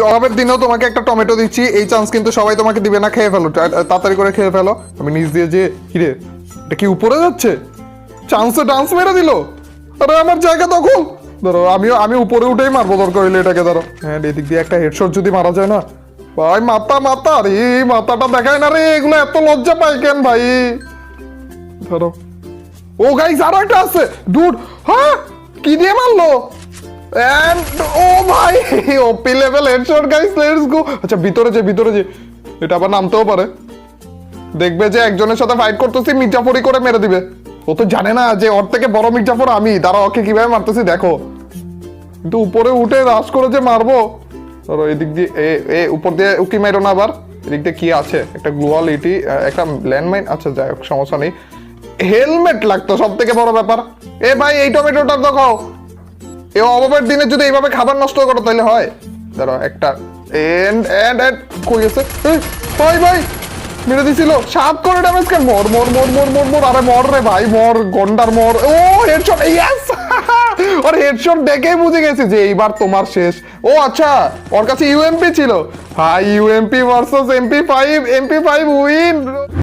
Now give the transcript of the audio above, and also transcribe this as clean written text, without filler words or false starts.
অভাবের দিনেও তোমাকে একটা টমেটো দিচ্ছি, এই চান্স কিন্তু সবাই তোমাকে দিবে না, খেয়ে ফেলো তাড়াতাড়ি করে খেয়ে ফেলো। আমি নিচ দিয়ে যে কিরে এটা কি উপরে যাচ্ছে, চান্সে ডান্স মেরে দিল। আরে আমার জায়গা দখল, ধরো আমি উপরে উঠেই মারবো দরকার হইলে এটাকে। ধরো হ্যাঁ এদিক দিয়ে একটা হেডশট যদি মারা যায় না ভাই, মাথা রে মাথাটা দেখায় না রে, এগুলো এত লজ্জা পাই কেন ভাই। ধরো ও গাইস আরো একটা আছে ডুড, হ্যাঁ কি দিয়ে মারলো এন্ড ও ভাই ওপি level headshot guys, let's go. আচ্ছা ভিতরে যে এটা আবার নামতেও পারে, দেখবে যে একজনের সাথে ফাইট করতেছি মির্জাফরি করে মেরে দিবে। ও তো জানে না যে ওর থেকে বড় মির্জাফর আমি, দাঁড়া ওকে কিভাবে মারতেছি দেখো। কিন্তু উপরে উঠে রাশ করে যে মারবো, ধরো এদিক দিয়ে উপর দিয়ে উকি মারো না আবার। এদিক দিয়ে কি আছে, একটা গ্লোয়াল ইটি, একটা ল্যান্ডমাইন, আচ্ছা যাই হোক সমস্যা নেই। হেলমেট লাগতো সব থেকে বড় ব্যাপার। এ ভাই এই টমেটোটা দেখাও, এ অভাবের দিনে যদি এইভাবে খাবার নষ্ট করো তাহলে হয়। ধরো একটা এন্ড এন্ড এন্ড কই আছে, ভাই ভাই মেরে দিছিল 7 করে ড্যামেজ। কেন মর মর মর মর মর মর, আরে মর রে ভাই মর, গন্ডার মর। ও হেডশট, ইয়েস ওর হেডশট দেখেই বুঝে গেছি যে এইবার তোমার শেষ। ও আচ্ছা ওর কাছে ইউএমপি ছিল ভাই, ইউএমপি ভার্সেস এমপি5 উইন।